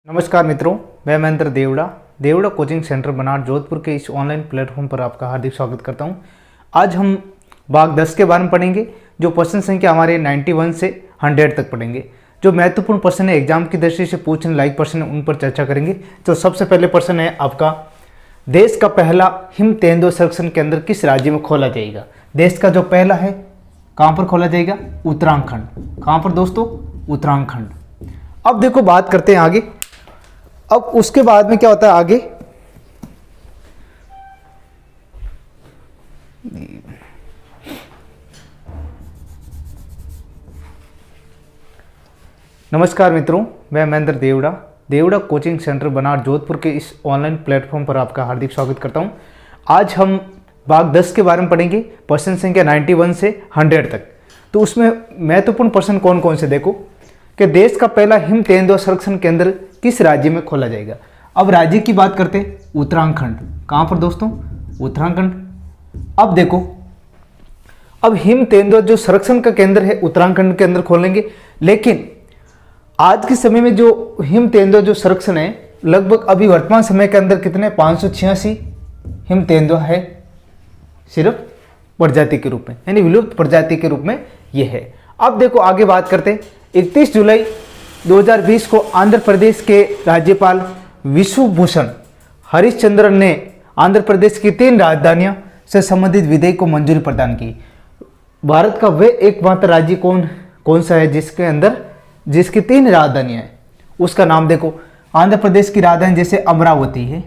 नमस्कार मित्रों, मैं महेंद्र देवड़ा कोचिंग सेंटर बनार जोधपुर के इस ऑनलाइन प्लेटफॉर्म पर आपका हार्दिक स्वागत करता हूं। आज हम भाग 10 के बारे में पढ़ेंगे, जो प्रश्न संख्या हमारे 91 से 100 तक पढ़ेंगे। जो महत्वपूर्ण प्रश्न है, एग्जाम की दृष्टि से पूछने लायक प्रश्न है, उन पर चर्चा करेंगे। तो सबसे पहले प्रश्न है आपका, देश का पहला हिम तेंदुआ संरक्षण केंद्र किस राज्य में खोला जाएगा? देश का जो पहला है कहाँ पर खोला जाएगा? उत्तराखंड। कहाँ पर दोस्तों? उत्तराखंड। अब देखो बात करते हैं आगे। अब उसके बाद में क्या होता है आगे? नमस्कार मित्रों, मैं महेंद्र देवड़ा कोचिंग सेंटर बनार जोधपुर के इस ऑनलाइन प्लेटफॉर्म पर आपका हार्दिक स्वागत करता हूं। आज हम भाग 10 के बारे में पढ़ेंगे, प्रश्न संख्या 91 से 100 तक। तो उसमें महत्वपूर्ण प्रश्न कौन कौन से देखो कि देश का पहला हिम तेंदुआ संरक्षण केंद्र किस राज्य में खोला जाएगा? अब राज्य की बात करते हैं, उत्तराखंड। कहाँ पर दोस्तों? उत्तराखंड। अब देखो, अब हिम तेंदुआ जो संरक्षण का केंद्र है उत्तराखंड के अंदर खोलेंगे, लेकिन आज के समय में जो हिम तेंदुआ जो संरक्षण है, लगभग अभी वर्तमान समय के अंदर कितने 586 हिम तेंदुआ है सिर्फ प्रजाति के रूप में, यानी विलुप्त प्रजाति के रूप में ये है। अब देखो आगे बात करते हैं। 31 जुलाई 2020 को आंध्र प्रदेश के राज्यपाल विश्वभूषण हरिश्चंद्रन ने आंध्र प्रदेश की 3 राजधानियों से संबंधित विधेयक को मंजूरी प्रदान की। भारत का वह एकमात्र राज्य कौन सा है जिसकी 3 राजधानियां हैं? उसका नाम देखो। आंध्र प्रदेश की राजधानी जैसे अमरावती है,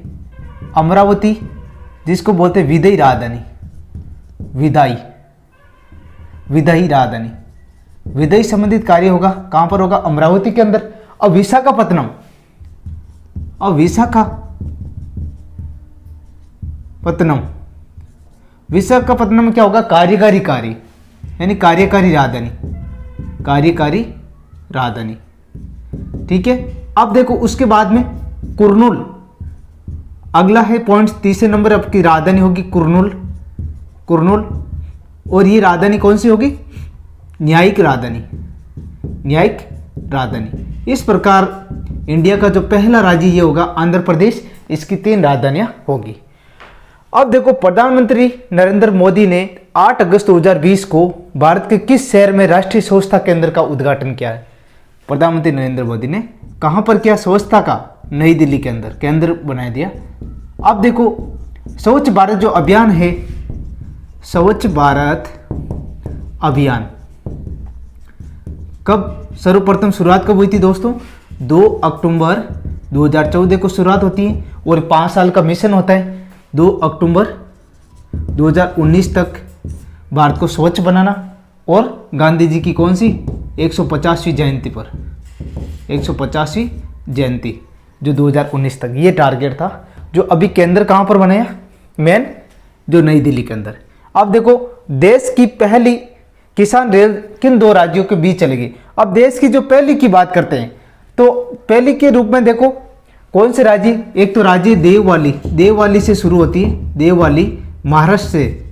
अमरावती जिसको बोलते हैं विदाई राजधानी, विदाई राजधानी। विदाई संबंधित कार्य होगा कहां पर होगा? अमरावती के अंदर। अब विशाखापत्तनम विशाखापत्तनम में क्या होगा? कार्यकारी कार्य, यानी कार्यकारी राजधानी। ठीक है। अब देखो उसके बाद में कुर्नूल, अगला है पॉइंट, तीसरे नंबर आपकी राजधानी होगी कुर्नूल। और ये राजधानी कौन सी होगी? न्यायिक राजधानी। इस प्रकार इंडिया का जो पहला राज्य ये होगा आंध्र प्रदेश, इसकी 3 राजधानियां होगी। अब देखो, प्रधानमंत्री नरेंद्र मोदी ने 8 अगस्त 2020 को भारत के किस शहर में राष्ट्रीय स्वच्छता केंद्र का उद्घाटन किया है? प्रधानमंत्री नरेंद्र मोदी ने कहां पर किया? स्वच्छता का नई दिल्ली के अंदर केंद्र बना दिया। अब देखो, स्वच्छ भारत जो अभियान है, स्वच्छ भारत अभियान कब सर्वप्रथम शुरुआत कब हुई थी दोस्तों? 2 अक्टूबर 2014 को शुरुआत होती है और 5 साल का मिशन होता है। 2 अक्टूबर 2019 तक भारत को स्वच्छ बनाना, और गांधी जी की कौन सी 150वीं जयंती पर 150वीं जयंती जो 2019 तक, ये टारगेट था। जो अभी केंद्र कहाँ पर बने हैं? मेन जो नई दिल्ली के अंदर। अब देखो, देश की पहली किसान रेल किन 2 राज्यों के बीच चलेगी? अब देश की जो पहली की बात करते हैं, तो पहली के रूप में देखो कौन से राज्य? एक तो राज्य देववाली से शुरू होती है, देववाली महाराष्ट्र से,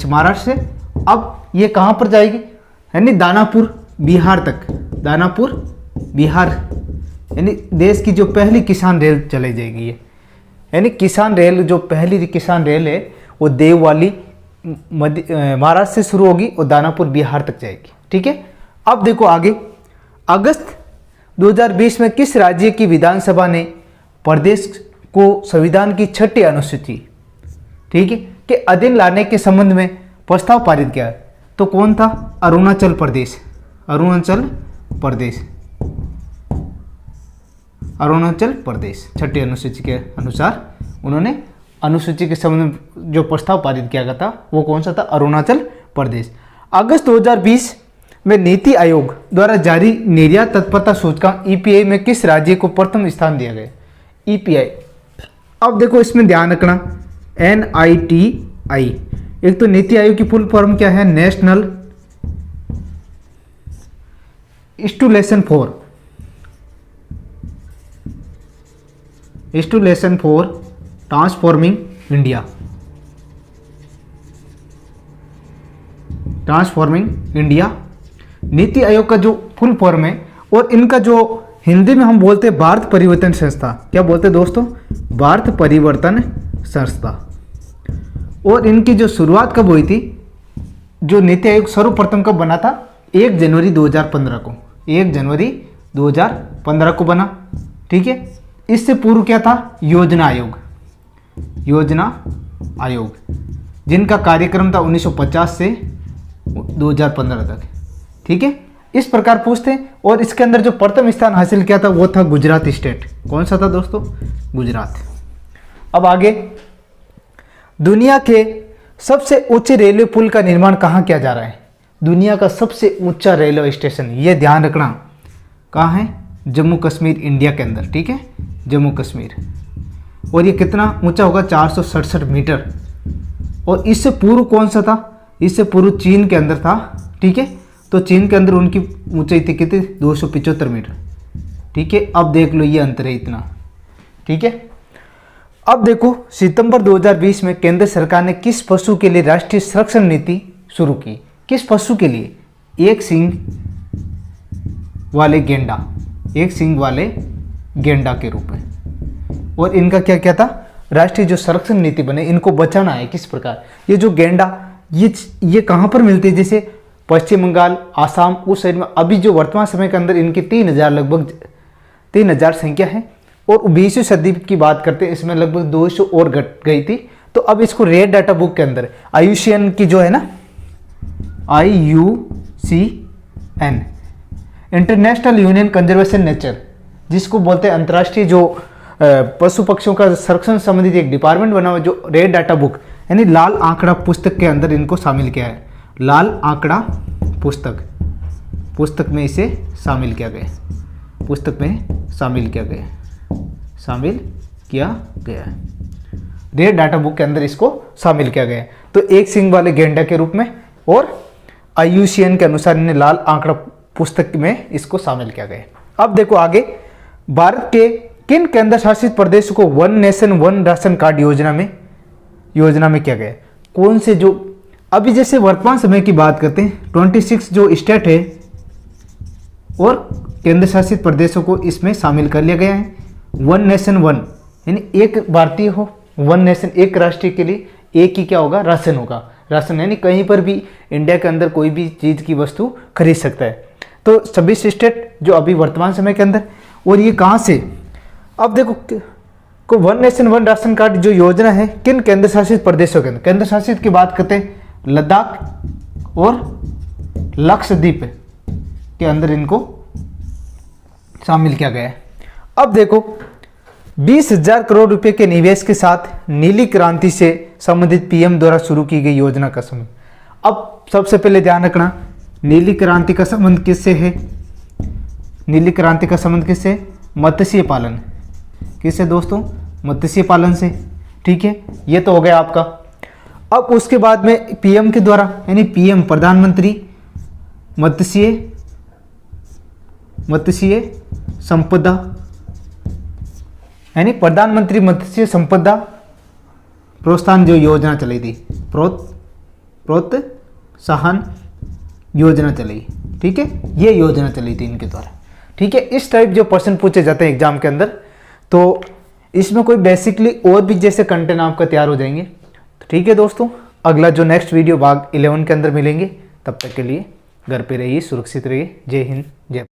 महाराष्ट्र से। अब ये कहाँ पर जाएगी? यानी दानापुर बिहार तक, दानापुर बिहार, यानी देश की जो पहली किसान रेल चलाई जाएगी ये, यानी किसान रेल जो पहली किसान रेल है वो देववाली महाराष्ट्र से शुरू होगी और दानापुर बिहार तक जाएगी। ठीक है। अब देखो आगे, अगस्त 2020 में किस राज्य की विधानसभा ने प्रदेश को संविधान की 6ठी अनुसूची, ठीक है, के अधीन लाने के संबंध में प्रस्ताव पारित किया? तो कौन था? अरुणाचल प्रदेश 6ठी अनुसूची के अनुसार उन्होंने अनुसूची के संबंध में जो प्रस्ताव पारित किया गया था वो कौन सा था? अरुणाचल प्रदेश। अगस्त 2020 में नीति आयोग द्वारा जारी निर्यात तत्परता सूचकांक EPI में किस राज्य को प्रथम स्थान दिया गया? EPI। अब देखो इसमें ध्यान रखना, NITI, एक तो नीति आयोग की फुल फॉर्म क्या है? National institution for transforming India. NITI Aayog का जो फुल फॉर्म है, और इनका जो हिंदी में हम बोलते हैं भारत परिवर्तन संस्था। क्या बोलते हैं दोस्तों? भारत परिवर्तन संस्था। और इनकी जो शुरुआत कब हुई थी, जो नीति आयोग सर्वप्रथम कब बना था? 1 जनवरी 2015 को। 1 जनवरी 2015 को बना। ठीक है। इससे पूर्व क्या था? योजना आयोग। योजना आयोग जिनका कार्यक्रम था 1950 से 2015 तक। ठीक है। इस प्रकार पूछते हैं। और इसके अंदर जो प्रथम स्थान हासिल किया था वो था गुजरात स्टेट। कौन सा था दोस्तों? गुजरात। अब आगे, दुनिया के सबसे ऊंचे रेलवे पुल का निर्माण कहाँ किया जा रहा है? दुनिया का सबसे ऊंचा रेलवे स्टेशन, ये ध्यान रखना, कहाँ है? जम्मू कश्मीर, इंडिया के अंदर। ठीक है, जम्मू कश्मीर। और ये कितना ऊंचा होगा? 467 मीटर। और इससे पूर्व कौन सा था? इससे पूर्व चीन के अंदर था। ठीक है। तो चीन के अंदर उनकी ऊंचाई थी कितनी? 275 मीटर। ठीक है। अब देख लो ये अंतर है इतना। ठीक है। अब देखो, सितंबर 2020 में केंद्र सरकार ने किस पशु के लिए राष्ट्रीय संरक्षण नीति शुरू की? किस पशु के लिए? एक सींग वाले गेंडा, एक सींग वाले गेंडा के रूप में। और इनका क्या क्या था? राष्ट्रीय जो संरक्षण नीति बने, इनको बचाना है। किस प्रकार? ये जो गेंडा, ये कहाँ पर मिलते हैं? जैसे पश्चिम बंगाल, आसाम, उस साइड में। अभी जो वर्तमान समय के अंदर इनकी 3000 लगभग 3000 संख्या है। और 20वीं सदी की बात करते हैं, इसमें लगभग 200 और घट गई थी। तो अब इसको रेड डाटा बुक के अंदर IUCN की जो है ना, IUCN, international union conservation nature, जिसको बोलते हैं अंतर्राष्ट्रीय जो पशु पक्षियों का संरक्षण संबंधित एक डिपार्टमेंट बना हुआ, जो रेड डाटा बुक यानी लाल आंकड़ा पुस्तक के अंदर इनको शामिल किया है। लाल आंकड़ा पुस्तक में इसे शामिल किया गया। पुस्तक में शामिल किया गया है। रेड डाटा बुक के अंदर इसको शामिल किया गया। तो एक सींग वाले गेंडा के रूप में, और IUCN के अनुसार इन्हें लाल आंकड़ा पुस्तक में इसको शामिल किया गया। अब देखो आगे, भारत के किन केंद्र शासित प्रदेशों को one nation one ration card योजना में किया गया? कौन से जो अभी जैसे वर्तमान समय की बात करते हैं, 26 जो स्टेट है और केंद्र शासित प्रदेशों को इसमें शामिल कर लिया गया है। वन नेशन वन यानी एक भारतीय हो, वन नेशन एक राष्ट्र के लिए एक ही क्या होगा? राशन होगा। राशन यानी कहीं पर भी इंडिया के अंदर कोई भी चीज़ की वस्तु खरीद सकता है। तो 26 स्टेट जो अभी वर्तमान समय के अंदर, और ये कहाँ से? अब देखो को one nation one ration card जो योजना है किन केंद्र शासित प्रदेशों के अंदर? केंद्र शासित की बात करते हैं, लद्दाख और लक्षद्वीप के अंदर इनको शामिल किया गया है। अब देखो, 20,000 करोड़ रुपए के निवेश के साथ नीली क्रांति से संबंधित PM द्वारा शुरू की गई योजना का संबंध। अब सबसे पहले ध्यान रखना, नीली क्रांति का संबंध किससे है? नीली क्रांति का संबंध किससे? मत्स्य पालन। किससे दोस्तों? मत्स्य पालन से। ठीक है, ये तो हो गया आपका। अब उसके बाद में PM के द्वारा, यानी PM प्रधानमंत्री मत्स्य संपदा, यानी प्रधानमंत्री मत्स्य संपदा प्रोत्साहन जो योजना चली थी, प्रोत्साहन योजना चली। ठीक है, ये योजना चली थी इनके द्वारा। ठीक है, इस टाइप जो प्रश्न पूछे जाते हैं एग्जाम के अंदर, तो इसमें कोई बेसिकली और भी जैसे कंटेंट आपका तैयार हो जाएंगे। तो ठीक है दोस्तों, अगला जो नेक्स्ट वीडियो भाग 11 के अंदर मिलेंगे। तब तक के लिए घर पे रहिए, सुरक्षित रहिए। जय हिंद, जय